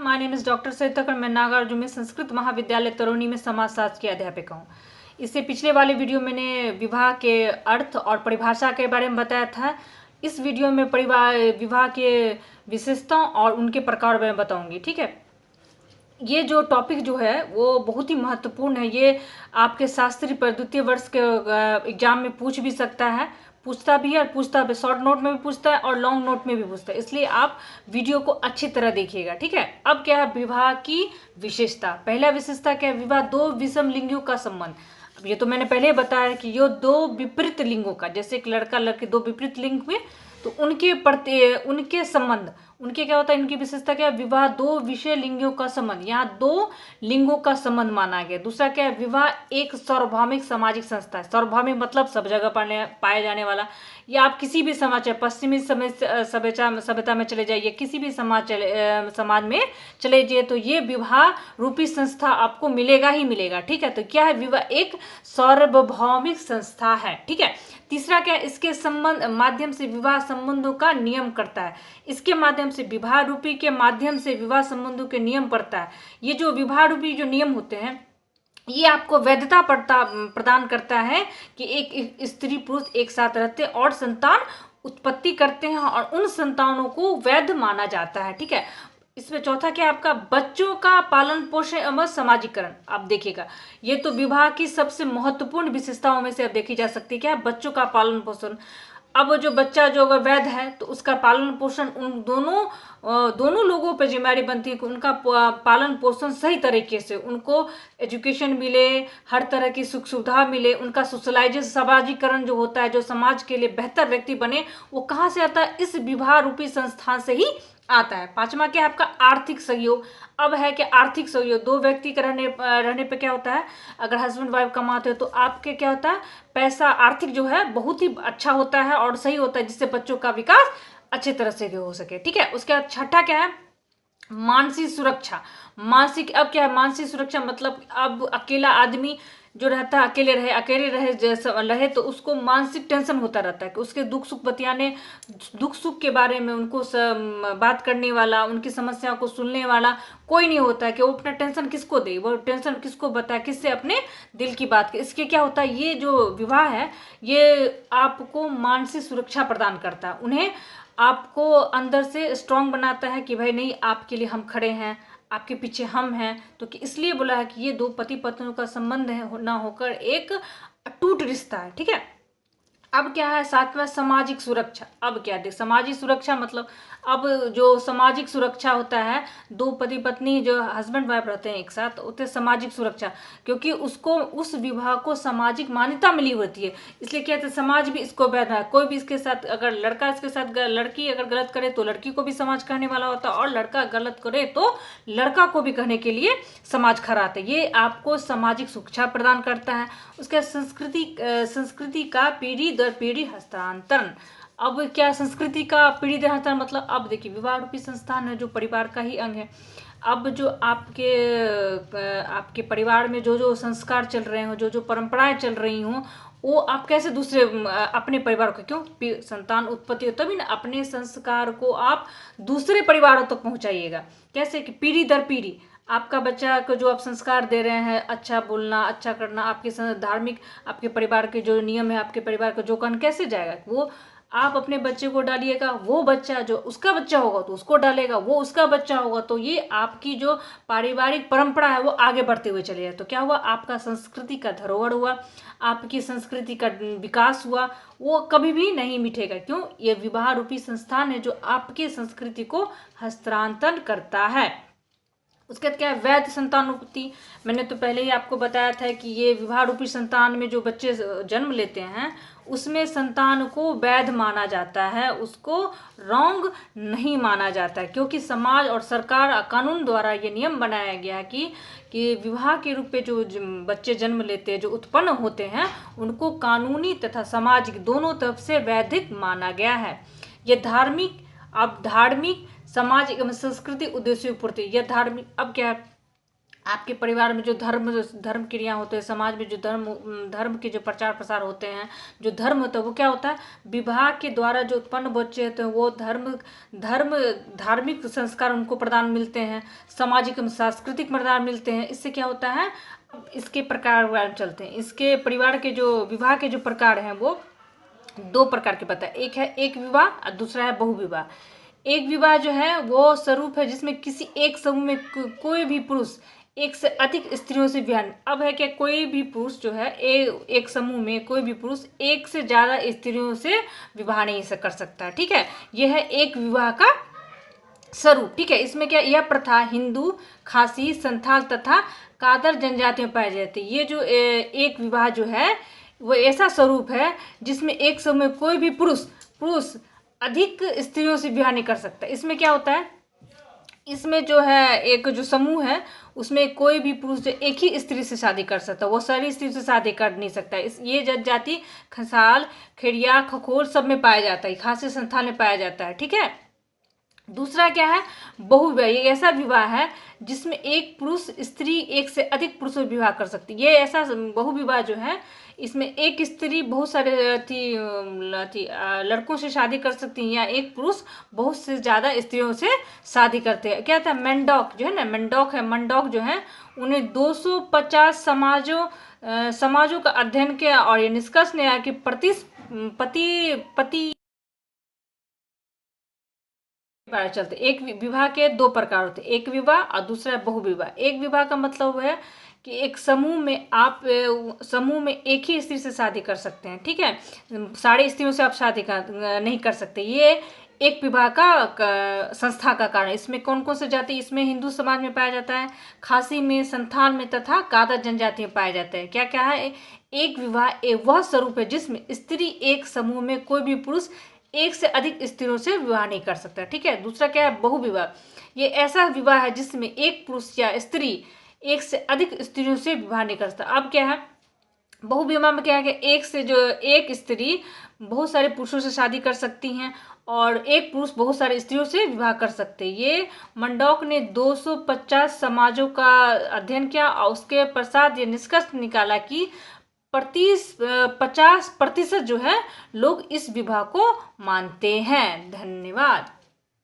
My name is doctor सरिता। मैं नागार्जुन में संस्कृत महाविद्यालय तरोनी में समाजशास्त्र की अध्यापिका हूँ। इससे पिछले वाले वीडियो मैंने विवाह के अर्थ और परिभाषा के बारे में बताया था। इस वीडियो में विवाह के विशेषताओं और उनके प्रकार में बताऊंगी। ठीक है, ये जो टॉपिक जो है वो बहुत ही महत्वपूर्ण है। ये आपके शास्त्री पर द्वितीय वर्ष के एग्जाम में पूछ भी सकता है, पूछता भी है और पूछता भी, शॉर्ट नोट में भी पूछता है और लॉन्ग नोट में भी पूछता है। इसलिए आप वीडियो को अच्छी तरह देखिएगा। ठीक है, अब क्या है विवाह की विशेषता। पहला विशेषता क्या है, विवाह दो विषम लिंगियों का संबंध। अब ये तो मैंने पहले ही बताया कि ये दो विपरीत लिंगों का, जैसे एक लड़का लड़की दो विपरीत लिंग में, तो उनके प्रति उनके संबंध, उनके क्या होता है, इनकी विशेषता क्या है, विवाह दो विषय लिंगियों का संबंध। यहाँ दो लिंगों का संबंध माना गया। दूसरा क्या है, विवाह एक सार्वभौमिक सामाजिक संस्था है। सार्वभौमिक मतलब सब जगह पाया जाने वाला। या आप किसी भी समाज, चाहे पश्चिमी सभ्यता में चले जाइए, किसी भी समाज में चले जाइए, तो ये विवाह रूपी संस्था आपको मिलेगा ही मिलेगा। ठीक है, तो क्या है, विवाह एक सार्वभौमिक संस्था है। ठीक है, तीसरा क्या है, इसके संबंध माध्यम से विवाह संबंधों का नियम करता है। इसके माध्यम से विवाह रूपी के माध्यम से विवाह संबंधों के नियम पड़ता है। ये जो विवाह रूपी जो नियम होते हैं, ये आपको वैधता प्रदान करता है कि एक स्त्री पुरुष एक साथ रहते हैं और संतान उत्पत्ति करते हैं और उन संतानों को वैध माना जाता है। ठीक है, इसमें चौथा क्या है आपका, बच्चों का पालन पोषण एवं समाजीकरण। आप देखिएगा, ये तो विवाह की सबसे महत्वपूर्ण विशेषताओं में से अब देखी जा सकती है। क्या है, बच्चों का पालन पोषण। अब जो बच्चा जो अगर वैध है तो उसका पालन पोषण उन दोनों लोगों पर जिम्मेदारी बनती है कि उनका पालन पोषण सही तरीके से, उनको एजुकेशन मिले, हर तरह की सुख सुविधा मिले, उनका सोशलाइजेशन समाजीकरण जो होता है, जो समाज के लिए बेहतर व्यक्ति बने, वो कहाँ से आता है, इस विवाह रूपी संस्थान से ही आता है। पांचवा क्या है आपका, आर्थिक सहयोग। अब है कि आर्थिक सहयोग दो व्यक्ति का रहने पे क्या होता है, अगर हस्बैंड वाइफ कमाते हो तो आपके क्या होता है, पैसा आर्थिक जो है बहुत ही अच्छा होता है और सही होता है, जिससे बच्चों का विकास अच्छी तरह से हो सके। ठीक है, उसके बाद छठा क्या है, मानसिक सुरक्षा। मानसिक, अब क्या है मानसिक सुरक्षा, मतलब अब अकेला आदमी जो रहता है, अकेले रहे तो उसको मानसिक टेंशन होता रहता है कि उसके दुख सुख के बारे में उनको बात करने वाला, उनकी समस्याओं को सुनने वाला कोई नहीं होता है कि वो अपना टेंशन किसको दे, वो टेंशन किसको बताए, किससे अपने दिल की बात। इसके क्या होता है, ये जो विवाह है ये आपको मानसिक सुरक्षा प्रदान करता है, उन्हें आपको अंदर से स्ट्रांग बनाता है कि भाई नहीं, आपके लिए हम खड़े हैं, आपके पीछे हम हैं। तो कि इसलिए बोला है कि ये दो पति पत्नियों का संबंध है ना होकर एक अटूट रिश्ता है। ठीक है, अब क्या है सातवां, सामाजिक सुरक्षा। अब क्या देख, सामाजिक सुरक्षा मतलब अब जो सामाजिक सुरक्षा होता है, दो पति पत्नी जो हस्बैंड वाइफ रहते हैं एक साथ, होते सामाजिक सुरक्षा, क्योंकि उसको उस विवाह को सामाजिक मान्यता मिली होती है। इसलिए क्या है, समाज भी इसको वैध है। कोई भी इसके साथ, अगर लड़का इसके साथ, लड़की अगर गलत करे तो लड़की को भी समाज कहने वाला होता है, और लड़का गलत करे तो लड़का को भी कहने के लिए समाज खड़ा आता है। ये आपको सामाजिक सुरक्षा प्रदान करता है। उसके संस्कृति का पीढ़ी दर पीढ़ी हस्तांतरण। अब क्या संस्कृति का पीढ़ी दर हस्तांतरण मतलब, अब देखिए विवाह रूपी संस्थान है जो परिवार का ही अंग है। अब जो आपके परिवार में जो संस्कार चल रहे हो, जो परंपराएं चल रही हों, वो आप कैसे दूसरे अपने परिवार को, क्यों संतान उत्पत्ति हो तभी ना, अपने संस्कार को आप दूसरे परिवारों तक पहुंचाइएगा। कैसे कि पीढ़ी दर पीढ़ी आपका बच्चा को जो आप संस्कार दे रहे हैं, अच्छा बोलना, अच्छा करना, आपके धार्मिक, आपके परिवार के जो नियम है, आपके परिवार का जो कन कैसे जाएगा, वो आप अपने बच्चे को डालिएगा, वो बच्चा जो उसका बच्चा होगा तो उसको डालेगा, वो उसका बच्चा होगा, तो ये आपकी जो पारिवारिक परंपरा है वो आगे बढ़ते हुए चलेगा। तो क्या हुआ, आपका संस्कृति का धरोहर हुआ, आपकी संस्कृति का विकास हुआ, वो कभी भी नहीं मिटेगा। क्यों, ये विवाह रूपी संस्थान है जो आपके संस्कृति को हस्तांतरण करता है। उसके बाद क्या है, वैध संतानोत्पत्ति। मैंने तो पहले ही आपको बताया था कि ये विवाह रूपी संतान में जो बच्चे जन्म लेते हैं उसमें संतान को वैध माना जाता है, उसको रॉन्ग नहीं माना जाता है, क्योंकि समाज और सरकार कानून द्वारा ये नियम बनाया गया है कि विवाह के रूप में जो बच्चे जन्म लेते हैं, जो उत्पन्न होते हैं, उनको कानूनी तथा सामाजिक दोनों तरफ से वैधिक माना गया है। ये धार्मिक, सामाजिक एवं संस्कृति उद्देश्यों पूर्ति, यह धार्मिक। अब क्या है, आपके परिवार में जो धर्म क्रिया होते हैं, समाज में जो धर्म के जो प्रचार प्रसार होते हैं, जो धर्म होता है वो क्या होता है, विवाह के द्वारा जो उत्पन्न बच्चे होते हैं वो धार्मिक संस्कार उनको प्रदान मिलते हैं, सामाजिक एवं सांस्कृतिक प्रदान मिलते हैं। इससे क्या होता है, इसके प्रकार चलते हैं। इसके परिवार के जो विवाह के जो प्रकार हैं वो 2 प्रकार के पता है। एक है एक विवाह और दूसरा है बहुविवाह। एक विवाह जो है वो स्वरूप है जिसमें किसी एक समूह में कोई भी पुरुष एक से अधिक स्त्रियों से विवाह। अब है कि कोई भी पुरुष जो है एक समूह में कोई भी पुरुष एक से ज़्यादा स्त्रियों से विवाह नहीं कर सकता। ठीक है, यह है एक विवाह का स्वरूप। ठीक है, इसमें क्या, यह प्रथा हिंदू, खासी, संथाल तथा कादर जनजाति में पाई जाती है। ये जो एक विवाह जो है वो ऐसा स्वरूप है जिसमें एक समूह में कोई भी पुरुष अधिक स्त्रियों से विवाह नहीं कर सकता। इसमें क्या होता है, इसमें जो है एक जो समूह है उसमें कोई भी पुरुष जो एक ही स्त्री से शादी कर सकता है, वो सारी स्त्री से शादी कर नहीं सकता। ये जनजाति खसाल, खेड़िया, खखोल सब में पाया जाता है, खासी, संथाल में पाया जाता है। ठीक है, दूसरा क्या है, बहुविवाह। ये ऐसा विवाह है जिसमें एक पुरुष स्त्री एक से अधिक पुरुषों से विवाह कर सकती है। ये ऐसा बहुविवाह जो है इसमें एक स्त्री बहुत सारे लड़कों से शादी कर सकती है, या एक पुरुष बहुत से ज़्यादा स्त्रियों से शादी करते हैं। क्या था, मेंढक जो है ना, मंडोक जो है उन्हें 250 समाजों का अध्ययन किया और ये निष्कर्ष ने आया कि पति चलते। एक विवाह के 2 प्रकार होते हैं, एक विवाह और दूसरा बहुविवाह। एक विवाह का मतलब है कि एक समूह में एक ही स्त्री से शादी कर सकते हैं। ठीक है, सारी स्त्रियों से आप शादी नहीं कर सकते। ये एक विवाह का संस्था का कारण। इसमें कौन कौन से जाति, इसमें हिंदू समाज में पाया जाता है, खासी में, संथाल में तथा कादर जनजाति में पाया जाता है। क्या क्या है, एक विवाह वह स्वरूप है जिसमें स्त्री एक समूह में कोई भी पुरुष एक से अधिक स्त्रियों से विवाह नहीं कर सकता। ठीक है, दूसरा क्या है, बहुविवाह। ये ऐसा विवाह है जिसमें एक पुरुष या स्त्री एक से अधिक स्त्रियों से विवाह नहीं कर सकता। अब क्या है, बहुविवाह में क्या है कि एक स्त्री बहुत सारे पुरुषों से शादी कर सकती हैं और एक पुरुष बहुत सारे स्त्रियों से विवाह कर सकते हैं। ये मंडोक ने 250 समाजों का अध्ययन किया और उसके पश्चात ये निष्कर्ष निकाला कि 50% जो है लोग इस विवाह को मानते हैं। धन्यवाद।